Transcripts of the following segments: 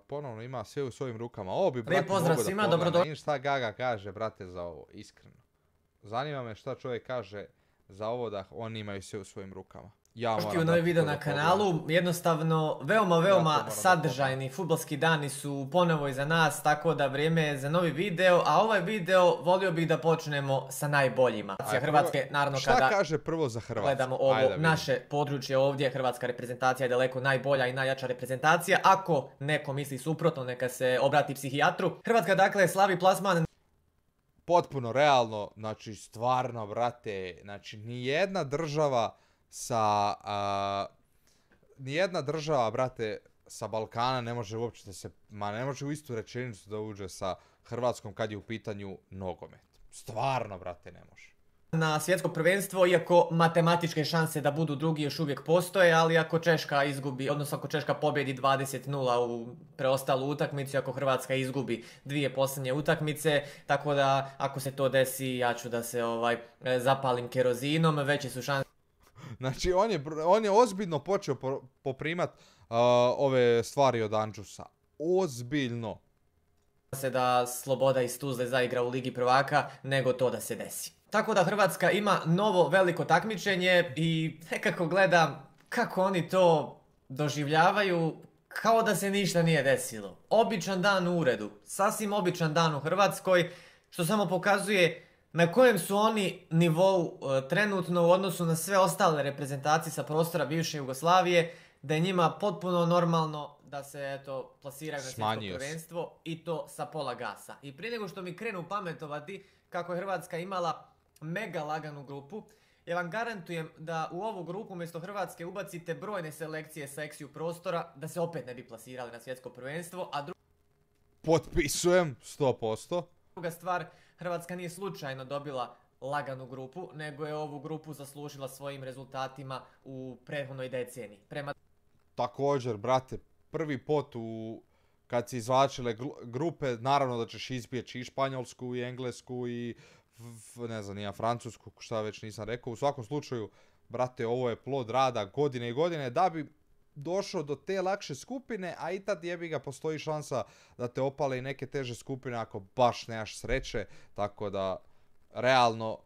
ponovno ima sve u svojim rukama. Ovo bi, Lijep brate, pozdrav mogo da svima, pogledam. dobrodošli. Vidim šta Gaga kaže, brate, za ovo, iskreno. Zanima me šta čovjek kaže za ovo da oni imaju sve u svojim rukama. Ja Došli moram, u novi brate, video to na da pogledam. kanalu. Jednostavno, veoma moram da sadržajni fudbalski dani su ponovo iza nas, tako da vrijeme je za novi video, a ovaj video volio bih da počnemo sa najboljima. Hrvatske, naravno, šta kada kaže prvo za Hrvatsku? gledamo ovo Ajde da vidimo. naše područje ovdje, hrvatska reprezentacija je daleko najbolja i najjača reprezentacija. Ako neko misli suprotno, neka se obrati psihijatru. Hrvatska, dakle, slavi plasman. Potpuno realno, znači stvarno, brate, znači nijedna država brate, sa Balkana ne može uopće da se, ne može u istu rečenicu da uđe sa Hrvatskom kad je u pitanju nogomet. Stvarno, brate, ne može. Na svjetsko prvenstvo, iako matematičke šanse da budu drugi još uvijek postoje, ali ako Češka izgubi, odnosno ako Češka pobjedi 20-0 u preostalu utakmicu, ako Hrvatska izgubi dvije posljednje utakmice, tako da ako se to desi, ja ću da se zapalim kerozinom, veće su šanse. Znači, on je ozbiljno počeo poprimat ove stvari od Andžusa. Ozbiljno. Se da Sloboda iz Tuzle zaigra u Ligi prvaka, nego to da se desi. Tako da Hrvatska ima novo veliko takmičenje i nekako gledam kako oni to doživljavaju kao da se ništa nije desilo. Običan dan u uredu, sasvim običan dan u Hrvatskoj, što samo pokazuje na kojem su oni nivou trenutno u odnosu na sve ostale reprezentacije sa prostora bivše Jugoslavije, da je njima potpuno normalno da se plasiraju na svjetsko prvenstvo i to sa pola gasa. I prije nego što mi krenu pametovati kako je Hrvatska imala mega laganu grupu, ja vam garantujem da u ovu grupu umjesto Hrvatske ubacite brojne selekcije sa eksiju prostora, da se opet ne bi plasirali na svjetsko prvenstvo, a potpisujem 100%. Druga stvar, Hrvatska nije slučajno dobila laganu grupu, nego je ovu grupu zaslužila svojim rezultatima u prethodnoj deceniji. Također, brate, prvi pot kad se izvlačile grupe, naravno da ćeš izbjeći i Španjolsku i Englesku i ne znam, ja Francusku, šta već nisam rekao. U svakom slučaju, brate, ovo je plod rada godine i godine da bi došao do te lakše skupine, a i tad jebi ga postoji šansa da te opale i neke teže skupine ako baš nemaš sreće, tako da realno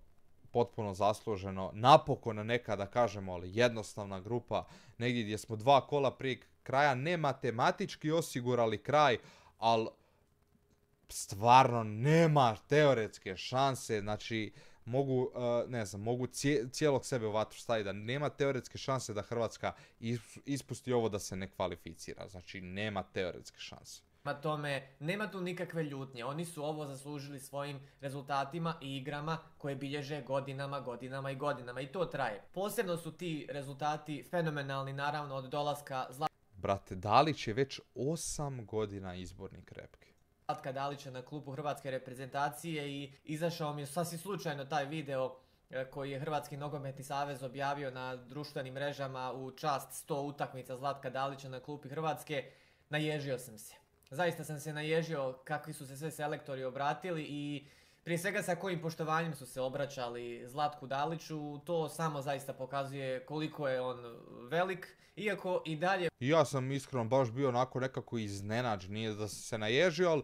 potpuno zasluženo. Napokon neka, da kažemo, ali jednostavna grupa, negdje gdje smo 2 kola prije kraja ne matematički osigurali kraj, ali stvarno nema teoretske šanse, znači mogu cijelog sebe u vatru staviti da nema teoretske šanse da Hrvatska ispusti ovo da se ne kvalificira, znači nema teoretske šanse. Prema tome, nema tu nikakve ljutnje. Oni su ovo zaslužili svojim rezultatima i igrama koje bilježe godinama i godinama. I to traje. Posebno su ti rezultati fenomenalni, naravno, od dolaska Brate, Dalić je već 8 godina izbornik Repke. Zlatka Dalića na klubu hrvatske reprezentacije i izašao mi je sasvim slučajno taj video koji je Hrvatski nogometni savez objavio na društvenim mrežama u čast 100 utakmica Zlatka Dalića na klupi Hrvatske. Naježio sam se. Zaista sam se naježio kakvi su se sve selektori obratili i prije svega sa kojim poštovanjem su se obraćali Zlatku Daliću. To samo zaista pokazuje koliko je on velik, iako i dalje... Ja sam iskreno baš bio onako nekako iznenađen, nije da sam se naježio, ali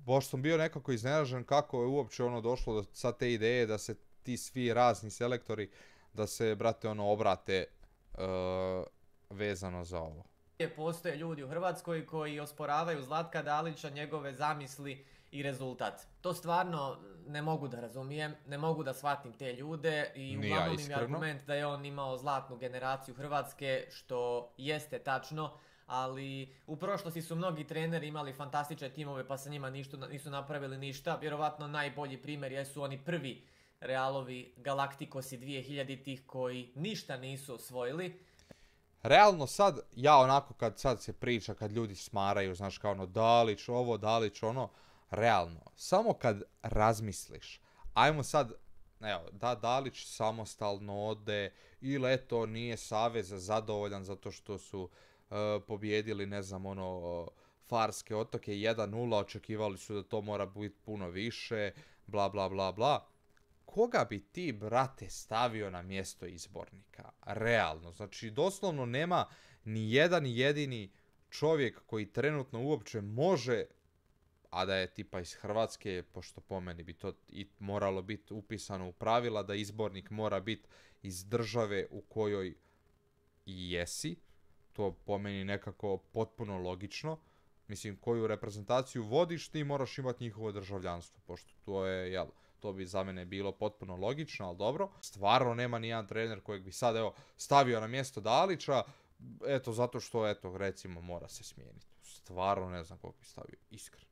baš sam bio nekako iznenađen kako je uopće došlo do sad te ideje da se ti svi razni selektori, da se, brate, obrate vezano za ovo. Postoje ljudi u Hrvatskoj koji osporavaju Zlatka Dalića, njegove zamisli i rezultat. To stvarno ne mogu da razumijem, ne mogu da shvatim te ljude i uglavnom im je argument da je on imao zlatnu generaciju Hrvatske, što jeste tačno, ali u prošlosti su mnogi treneri imali fantastične timove pa sa njima nisu napravili ništa. Vjerovatno najbolji primjer jesu oni prvi Realovi Galacticosi 2000-ih koji ništa nisu osvojili. Realno sad, ja onako kad sad se priča, kad ljudi smaraju, znaš kao Dalić ovo, Dalić ono, realno, samo kad razmisliš, ajmo sad, evo, da Dalić samostalno ode ili eto nije savez zadovoljan zato što su pobjedili, ne znam, Farske otoke 1-0, očekivali su da to mora biti puno više, bla bla bla bla. Koga bi ti, brate, stavio na mjesto izbornika? Realno. Znači, doslovno nema ni jedan jedini čovjek koji trenutno uopće može, a da je tipa iz Hrvatske, pošto po meni bi to i moralo biti upisano u pravila, da izbornik mora biti iz države u kojoj i jesi, to po meni nekako potpuno logično. Mislim, koju reprezentaciju vodiš, ti moraš imati njihovo državljanstvo, pošto to je, jel, to bi za mene bilo potpuno logično, ali dobro. Stvarno nema ni jedan trener kojeg bi sad, evo, stavio na mjesto Dalića, eto, zato što, eto, recimo, mora se smijeniti. Stvarno ne znam kog bi stavio, iskreno.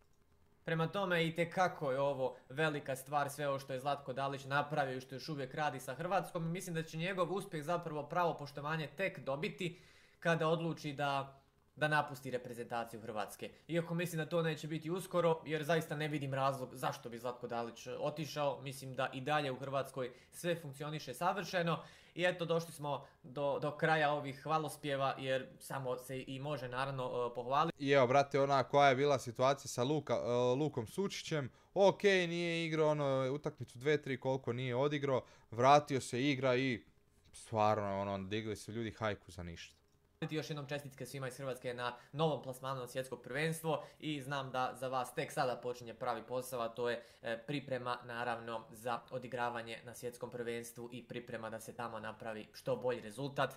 Prema tome, itekako je ovo velika stvar, sve ovo što je Zlatko Dalić napravio i što još uvijek radi sa Hrvatskom. Mislim da će njegov uspjeh zapravo pravo poštovanje tek dobiti kada odluči da napusti reprezentaciju Hrvatske. Iako mislim da to neće biti uskoro, jer zaista ne vidim razlog zašto bi Zlatko Dalić otišao. Mislim da i dalje u Hrvatskoj sve funkcioniše savršeno. I eto, došli smo do kraja ovih hvalospjeva, jer samo se i može naravno pohvaliti. I evo, brate, ona koja je bila situacija sa Lukom Sučićem, ok, nije igrao utakmicu 2-3 koliko nije odigrao, vratio se, igra i stvarno, digli su ljudi hajku za ništa. Još jednom čestitke svima iz Hrvatske na novom plasmanu na svjetsko prvenstvo i znam da za vas tek sada počinje pravi posao, a to je priprema naravno za odigravanje na svjetskom prvenstvu i priprema da se tamo napravi što bolji rezultat.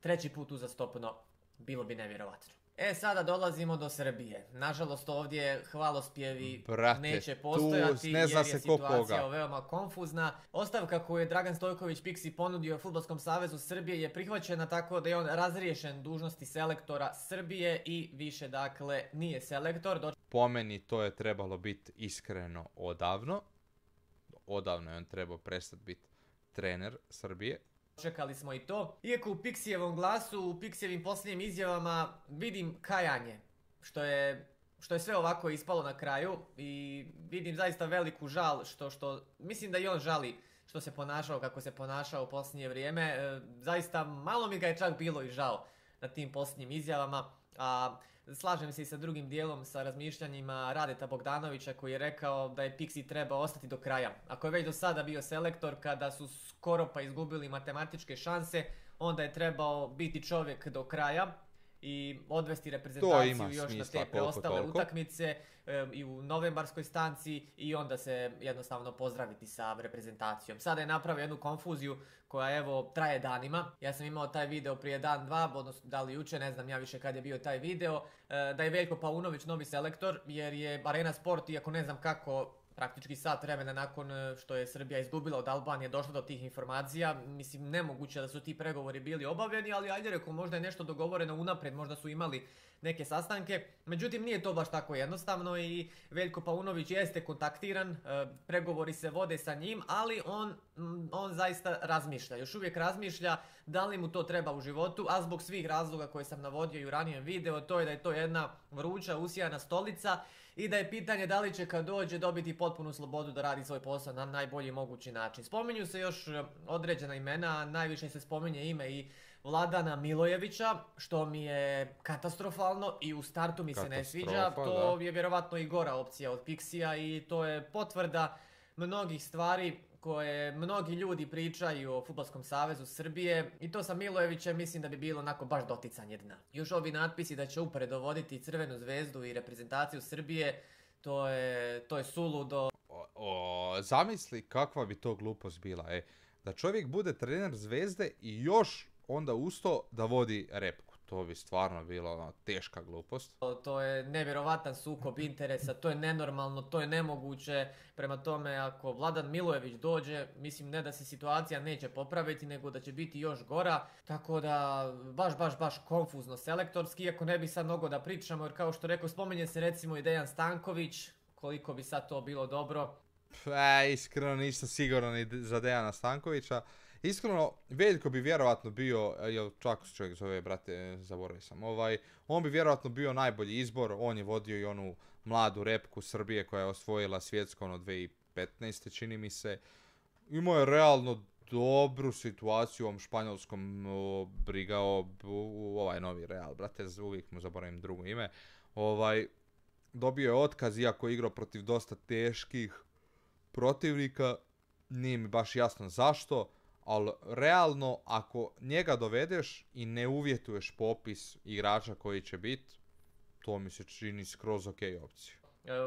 3. put uzastopno, bilo bi nevjerovatno. Sada dolazimo do Srbije. Nažalost, ovdje hvalospjevi neće postojati jer je situacija veoma konfuzna. Ostavka koju je Dragan Stojković Piksi ponudio Fudbalskom savezu Srbije je prihvaćena tako da je on razriješen dužnosti selektora Srbije i više dakle nije selektor. Po meni to je trebalo biti iskreno odavno. Odavno je on trebao prestati biti trener Srbije. Čekali smo i to. Iako u Piksijevom glasu, u Piksijevim posljednjim izjavama vidim kajanje, što je sve ovako ispalo na kraju i vidim zaista veliku žal što mislim da i on žali što se ponašao kako se ponašao u posljednje vrijeme. Zaista malo mi ga je čak bilo i žao na tim posljednjim izjavama, a slažem se i sa drugim dijelom, sa razmišljanjima Radeta Bogdanovića koji je rekao da je Piksi trebao ostati do kraja. Ako je već do sada bio selektor kada su skoro pa izgubili matematičke šanse, onda je trebao biti čovjek do kraja i odvesti reprezentaciju još na te preostale utakmice i u novembarskoj stanci i onda se jednostavno pozdraviti sa reprezentacijom. Sada je napravio jednu konfuziju koja evo traje danima. Ja sam imao taj video prije dan, dva, odnosno da li juče, ne znam ja više kad je bio taj video, da je Veljko Paunović novi selektor jer je Arena Sport, iako ne znam kako, praktički sat vremena nakon što je Srbija izgubila od Albanije došlo do tih informacija. Mislim, nemoguće da su ti pregovori bili obavljeni, ali ajde reko, možda je nešto dogovoreno unaprijed, možda su imali neke sastanke. Međutim, nije to baš tako jednostavno i Veljko Paunović jeste kontaktiran, pregovori se vode sa njim, ali on zaista razmišlja. Još uvijek razmišlja da li mu to treba u životu, a zbog svih razloga koje sam navodio i u ranijem videu, to je da je to jedna vruća, usijana stolica i da je pitanje da li će kad dođe dobiti potpunu slobodu da radi svoj posao na najbolji mogući način. Spominju se još određena imena, najviše se spominje ime i Vladana Milojevića, što mi je katastrofalno i u startu mi se ne sviđa. To je vjerovatno i gora opcija od Piksija i to je potvrda mnogih stvari koje mnogi ljudi pričaju o Fudbalskom savezu Srbije i to sa Milojevićem mislim da bi bilo onako baš doticanje dna. Još ovi natpisi da će uporedo voditi Crvenu zvezdu i reprezentaciju Srbije, to je suludo. Zamisli kakva bi to glupost bila, da čovjek bude trener Zvezde i još onda usto da vodi Repku. To bi stvarno bila teška glupost. To je nevjerovatan sukob interesa, to je nenormalno, to je nemoguće. Prema tome, ako Vladan Milojević dođe, mislim ne da se situacija neće popraviti, nego da će biti još gora. Tako da, baš konfuzno selektorski, iako ne bi sad mnogo da pričamo, jer kao što rekao, spominje se recimo i Dejan Stanković, koliko bi sad to bilo dobro. Iskreno nisam siguran ni za Dejana Stankovića. Iskreno, Veljko bi vjerovatno bio, čak se čovjek zove, brate, zaboravio sam, on bi vjerovatno bio najbolji izbor, on je vodio i onu mladu Repku Srbije koja je osvojila svjetsko 2015. čini mi se. Imao je realno dobru situaciju u ovom španjolskom brigao, ovaj novi Real, brate, uvijek mu zaboravim drugo ime. Dobio je otkaz iako je igrao protiv dosta teških protivnika, nije mi baš jasno zašto. Ali realno, ako njega dovedeš i ne uvjetuješ popis igrača koji će biti, to mi se čini skroz ok opcija.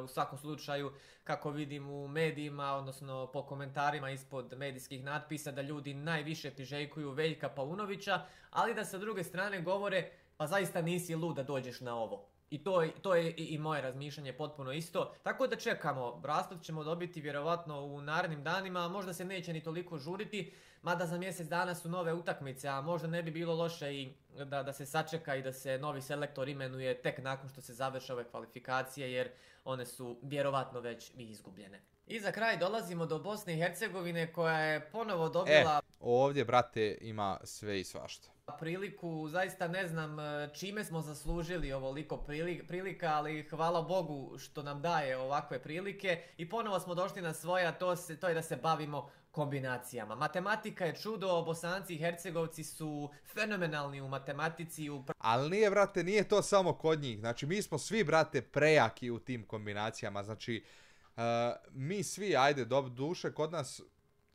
U svakom slučaju, kako vidim u medijima, odnosno po komentarima ispod medijskih natpisa, da ljudi najviše priželjkuju Veljka Paunovića, ali da sa druge strane govore, pa zaista nisi lud da dođeš na ovo. I to je i moje razmišljanje potpuno isto. Tako da čekamo, rasplet ćemo dobiti vjerovatno u narednim danima, a možda se neće ni toliko žuriti, mada za mjesec dana su nove utakmice, a možda ne bi bilo loše i da se sačeka i da se novi selektor imenuje tek nakon što se završe ove kvalifikacije, jer one su vjerovatno već i izgubljene. I za kraj dolazimo do Bosne i Hercegovine koja je ponovo dobila... Ovdje, brate, ima sve i svašta. Priliku, zaista ne znam čime smo zaslužili ovoliko prilika, ali hvala Bogu što nam daje ovakve prilike i ponovo smo došli na svoje, a to je da se bavimo kombinacijama. Matematika je čudo, Bosanci i Hercegovci su fenomenalni u matematici. Ali nije, brate, nije to samo kod njih. Znači, mi smo svi, brate, prejaki u tim kombinacijama. Znači, mi svi, ajde, duše, kod nas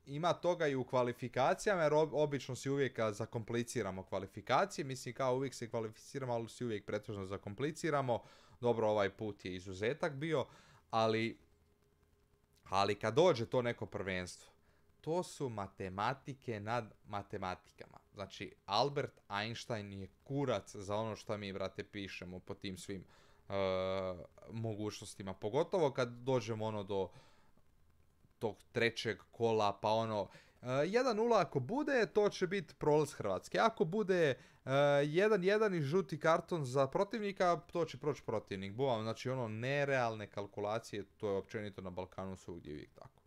ima toga i u kvalifikacijama, jer obično si uvijek zakompliciramo kvalifikacije. Mislim, kao uvijek se kvalificiramo, ali si uvijek pretežno zakompliciramo. Dobro, ovaj put je izuzetak bio, ali kad dođe to neko prvenstvo, to su matematike nad matematikama. Znači, Albert Einstein je kurac za ono što mi, brate, pišemo po tim svim mogućnostima. Pogotovo kad dođemo do tog trećeg kola, pa 1-0 ako bude, to će biti prolaz Hrvatske. Ako bude 1-1 i žuti karton za protivnika, to će proći protivnik. Buvamo, znači nerealne kalkulacije, to je općenito na Balkanu svugdje uvijek tako.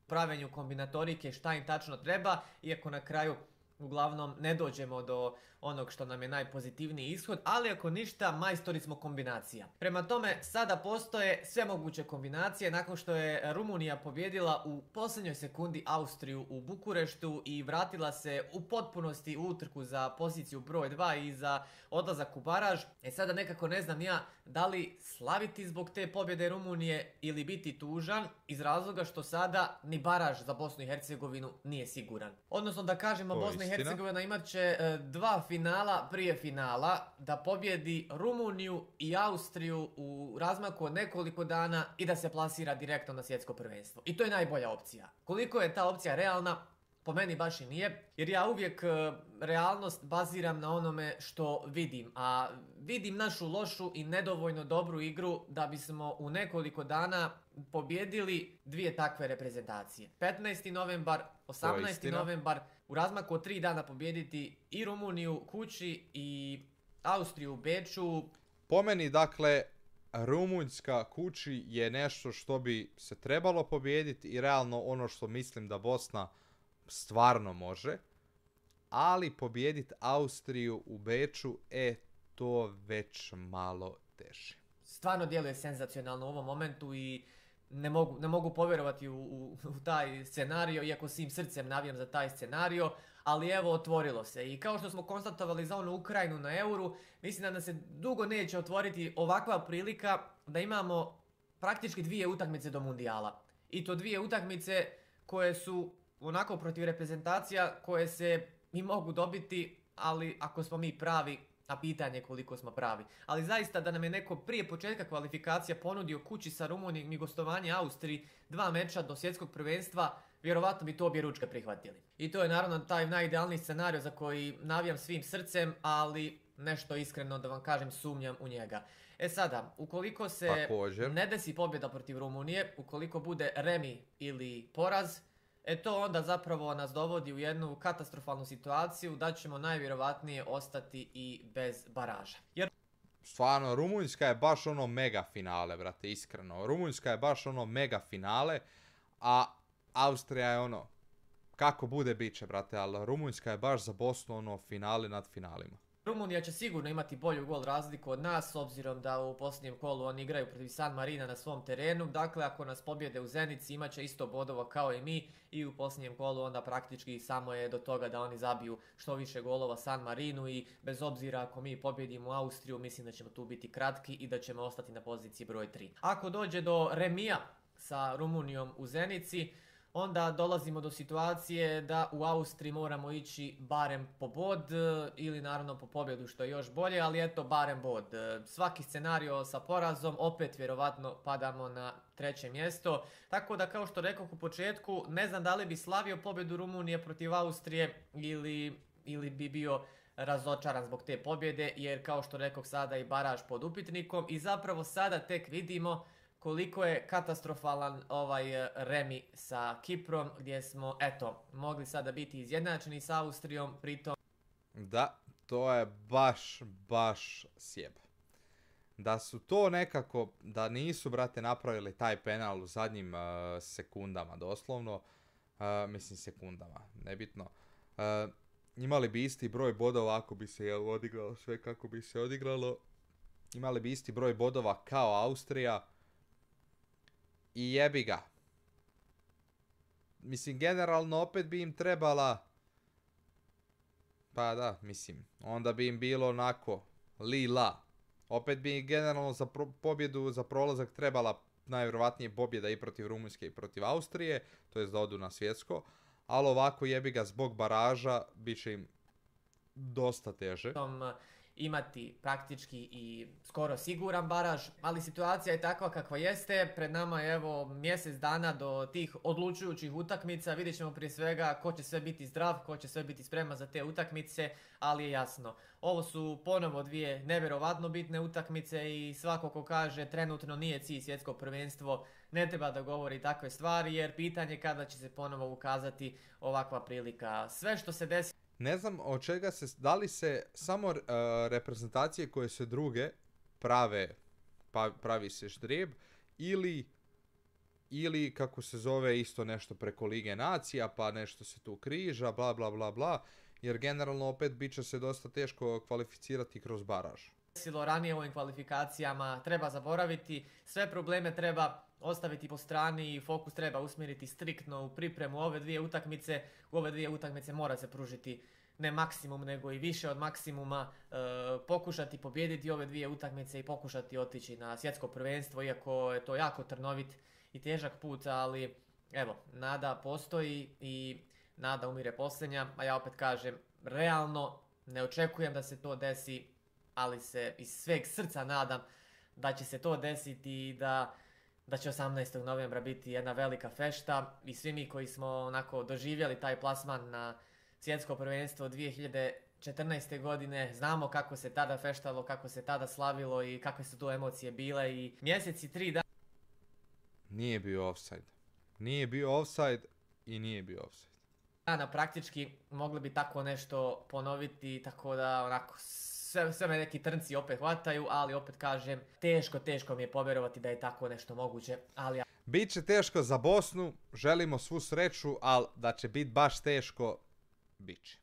Pravenju kombinatorike, šta im tačno treba, iako na kraju uglavnom ne dođemo do onog što nam je najpozitivniji ishod, ali ako ništa, majstori smo kombinacija. Prema tome, sada postoje sve moguće kombinacije nakon što je Rumunija pobjedila u posljednjoj sekundi Austriju u Bukureštu i vratila se u potpunosti u utrku za poziciju broj 2 i za odlazak u baraž. Sada nekako ne znam ja da li slaviti zbog te pobjede Rumunije ili biti tužan iz razloga što sada ni baraž za Bosnu i Hercegovinu nije siguran. Odnosno da kažemo, Bosna i Hercegovina imat će dva finala prije finala, da pobjedi Rumuniju i Austriju u razmaku od nekoliko dana i da se plasira direktno na svjetsko prvenstvo. I to je najbolja opcija. Koliko je ta opcija realna? Po meni baš i nije, jer ja uvijek realnost baziram na onome što vidim, a vidim našu lošu i nedovoljno dobru igru da bismo u nekoliko dana pobjedili dvije takve reprezentacije. 15. novembar, 18. novembar, u razmaku od 3 dana pobjediti i Rumuniju kući i Austriju u Beču. Po meni, dakle, Rumunjska kući je nešto što bi se trebalo pobijediti i realno ono što mislim da Bosna stvarno može, ali pobijediti Austriju u Beču, to već malo teže. Stvarno djeluje senzacionalno u ovom momentu i ne mogu povjerovati u taj scenario, iako svim srcem navijam za taj scenario, ali evo, otvorilo se. I kao što smo konstatovali za onu Ukrajinu na Euru, mislim da se dugo neće otvoriti ovakva prilika da imamo praktički 2 utakmice do Mundijala. I to 2 utakmice koje su onako protiv reprezentacija koje se i mogu dobiti, ali ako smo mi pravi, a pitanje koliko smo pravi. Ali zaista da nam je neko prije početka kvalifikacija ponudio kući sa Rumunijom i gostovanje Austriji 2 meča do svjetskog prvenstva, vjerovatno bi to objeručke prihvatili. I to je naravno taj najidealniji scenario za koji navijam svim srcem, ali nešto iskreno da vam kažem sumnjam u njega. Sada, ukoliko se ne desi pobjeda protiv Rumunije, ukoliko bude remi ili poraz, to onda zapravo nas dovodi u jednu katastrofalnu situaciju da ćemo najvjerovatnije ostati i bez baraža. Stvarno, Rumunjska je baš mega finale, brate, iskreno. Rumunjska je baš mega finale, a Austrija je kako bude bit će, brate, ali Rumunjska je baš za Bosnu finale nad finalima. Rumunija će sigurno imati bolju gol razliku od nas, s obzirom da u posljednjem kolu oni igraju protiv San Marina na svom terenu. Dakle, ako nas pobjede u Zenici, imat će isto bodova kao i mi i u posljednjem kolu onda praktički samo je do toga da oni zabiju što više golova San Marinu i bez obzira ako mi pobjedimo Austriju, mislim da ćemo tu biti kratki i da ćemo ostati na poziciji broj 3. Ako dođe do remija sa Rumunijom u Zenici, onda dolazimo do situacije da u Austriji moramo ići barem po bod ili naravno po pobjedu što je još bolje, ali eto barem bod. Svaki scenario sa porazom, opet vjerovatno padamo na treće mjesto. Tako da kao što rekao u početku, ne znam da li bi slavio pobjedu Rumunije protiv Austrije ili bi bio razočaran zbog te pobjede, jer kao što rekao sada i baraž pod upitnikom i zapravo sada tek vidimo koliko je katastrofalan ovaj remi sa Kiprom, gdje smo, eto, mogli sada biti izjednačeni s Austrijom, pritom... Da, to je baš sjeb. Da su to nekako, da nisu, brate, napravili taj penal u zadnjim sekundama, doslovno, mislim sekundama, nebitno, imali bi isti broj bodova ako bi se odigralo sve kako bi se odigralo, imali bi isti broj bodova kao Austrija, i jebi ga. Mislim, generalno opet bi im trebala... Pa da, mislim, onda bi im bilo onako, li-la. Opet bi im generalno za pobjedu, za prolazak trebala najvjerovatnije pobjeda i protiv Rumunjske i protiv Austrije, to jest da odu na svjetsko, ali ovako jebi ga zbog baraža, bit će im dosta teže. Imati praktički i skoro siguran baraž, ali situacija je takva kakva jeste. Pred nama je evo mjesec dana do tih odlučujućih utakmica, vidjet ćemo prije svega ko će sve biti zdrav, ko će sve biti spreman za te utakmice, ali je jasno. Ovo su ponovo dvije nevjerovatno bitne utakmice i svako ko kaže trenutno nije cilj svjetsko prvenstvo, ne treba da govori takve stvari, jer pitanje kada će se ponovo ukazati ovakva prilika. Sve što se desi... Ne znam od čega se, da li se samo reprezentacije koje se druge pravi se ždrijeb ili kako se zove isto nešto preko Lige nacija pa nešto se tu križa, bla bla bla bla, jer generalno opet bit će se dosta teško kvalificirati kroz baraž. Desilo ranije u ovim kvalifikacijama treba zaboraviti, sve probleme treba ostaviti po strani i fokus treba usmjeriti striktno u pripremu ove dvije utakmice. U ove dvije utakmice mora se pružiti ne maksimum nego i više od maksimuma, pokušati pobijediti ove dvije utakmice i pokušati otići na svjetsko prvenstvo, iako je to jako trnovit i težak put, ali evo, nada postoji i nada umire posljednja, a ja opet kažem, realno ne očekujem da se to desi, ali se iz sveg srca nadam da će se to desiti i da će 18. novembra biti jedna velika fešta i svi mi koji smo onako doživjeli taj plasman na svjetsko prvenstvo 2014. godine, znamo kako se tada feštalo, kako se tada slavilo i kakve su to emocije bile i mjeseci 3 dana. Nije bio offside. Nije bio offside i nije bio offside. Praktički mogli bi tako nešto ponoviti, tako da onako sve me neki trnci opet hvataju, ali opet kažem, teško mi je povjerovati da je tako nešto moguće, ali... Biće teško za Bosnu, želimo svu sreću, ali da će biti baš teško, bit će.